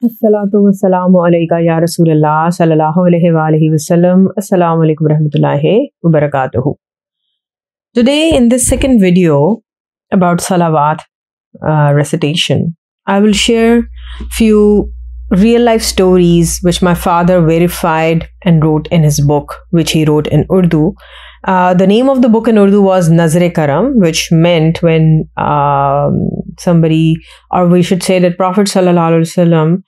Assalato wslamao eleyika ya Rasool Allah sallallahu alaihi wasallam. Assalamu rehmatula wa barakato. Today in this second video about salawat recitation, I will share few real life stories which my father verified and wrote in his book, which he wrote in Urdu. The name of the book in Urdu was Nazar-e-Karam, which meant when somebody, or we should say that Prophet sallallahu alaihi wasallam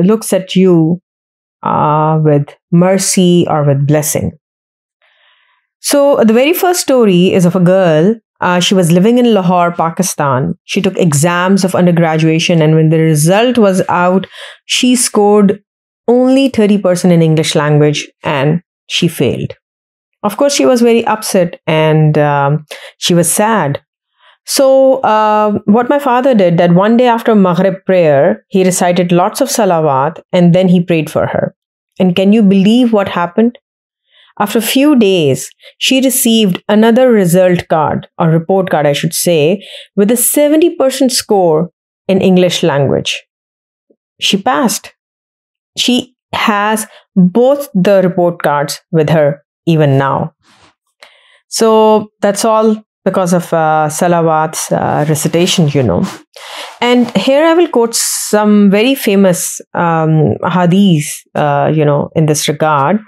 looks at you with mercy or with blessing. So the very first story is of a girl. She was living in Lahore, Pakistan. She took exams of undergraduation, and when the result was out, she scored only 30% in English language and she failed. Of course, she was very upset and she was sad. So what my father did, that one day after maghrib prayer, he recited lots of salawat and then he prayed for her. And can you believe what happened? After a few days, she received another result card, or report card I should say, with a 70% score in English language. She passed. She has both the report cards with her even now. So that's all because of salawat's recitation, you know. And here I will quote some very famous hadith, in this regard.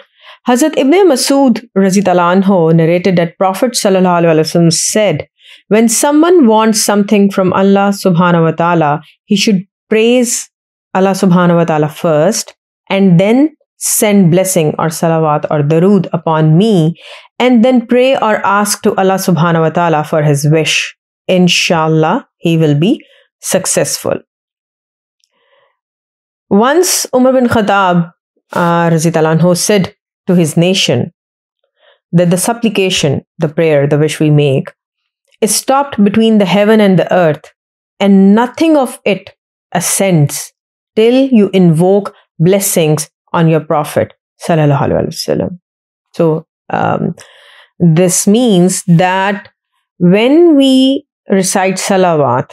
Hazrat Ibn Masud Recite Salawat narrated that Prophet sallallahu alaihi wasallam said, when someone wants something from Allah subhanahu wa ta'ala, he should praise Allah subhanahu wa ta'ala first and then send blessing or salawat or darood upon me, and then pray or ask to Allah subhanahu wa ta'ala for his wish. Inshallah, he will be successful. Once Umar bin Khattab said to his nation that the supplication, the prayer, the wish we make, is stopped between the heaven and the earth, and nothing of it ascends till you invoke blessings on your Prophet sallallahu alaihi wasallam. So this means that when we recite salawat,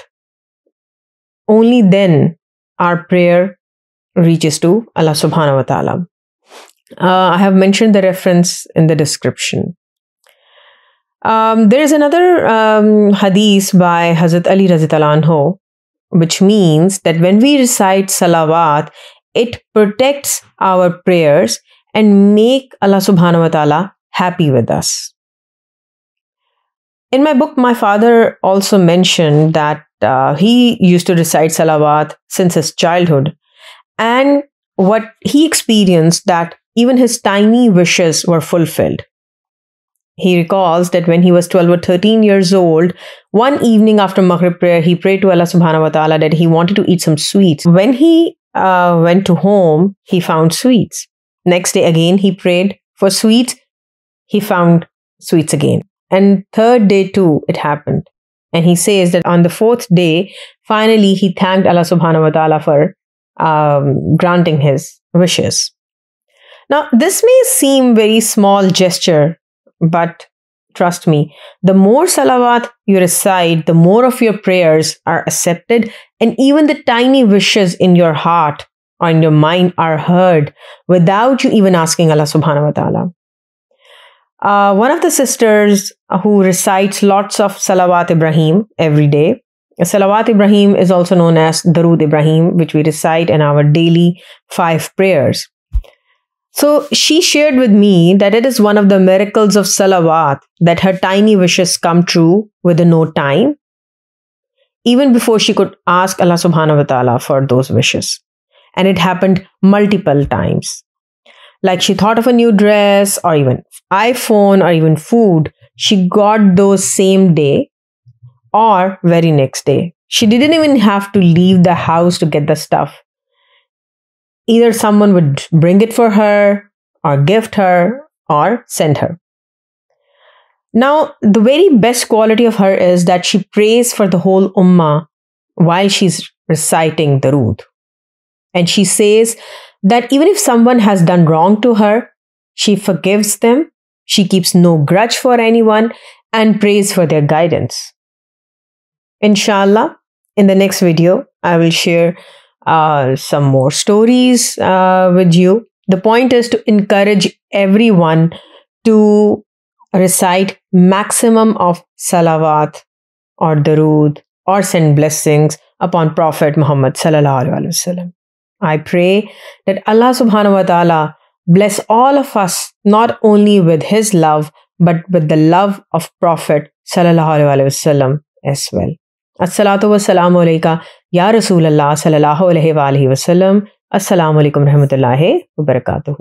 only then our prayer reaches to Allah subhanahu wa ta'ala. I have mentioned the reference in the description. There is another hadith by Hazrat Ali radhiyallahu anhu, which means that when we recite salawat, it protects our prayers and make Allah subhanahu wa ta'ala happy with us. In my book, my father also mentioned that he used to recite salawat since his childhood, and what he experienced, that even his tiny wishes were fulfilled. He recalls that when he was 12 or 13 years old, one evening after maghrib prayer, he prayed to Allah subhanahu wa ta'ala that he wanted to eat some sweets. When he went to home, he found sweets. Next day again, he prayed for sweets. He found sweets again. And third day too, it happened. And he says that on the fourth day, finally, he thanked Allah subhanahu wa ta'ala for granting his wishes. Now, this may seem very small gesture, but trust me, the more salawat you recite, the more of your prayers are accepted, and even the tiny wishes in your heart or in your mind are heard without you even asking Allah subhanahu wa ta'ala. One of the sisters who recites lots of Salawat Ibrahim every day. Salawat Ibrahim is also known as Darood Ibrahim, which we recite in our daily 5 prayers. So she shared with me that it is one of the miracles of salawat that her tiny wishes come true within no time, even before she could ask Allah subhanahu wa ta'ala for those wishes. And it happened multiple times. Like she thought of a new dress or even iPhone or even food, she got those same day or very next day. She didn't even have to leave the house to get the stuff. Either someone would bring it for her or gift her or send her. Now, the very best quality of her is that she prays for the whole ummah while she's reciting darood. And she says that even if someone has done wrong to her, she forgives them, she keeps no grudge for anyone, and prays for their guidance. Inshallah, in the next video, I will share some more stories with you. The point is to encourage everyone to recite maximum of salawat or darood or send blessings upon Prophet Muhammad sallallahu alaihi wasallam. I pray that Allah subhanahu wa ta'ala bless all of us not only with his love but with the love of Prophet sallallahu alaihi wasallam as well. Assalato wslamao eleyika ya Rasool Allah sallallahu alaihi wasallam. Assalamu alaikum rehmatula wa barakatuh.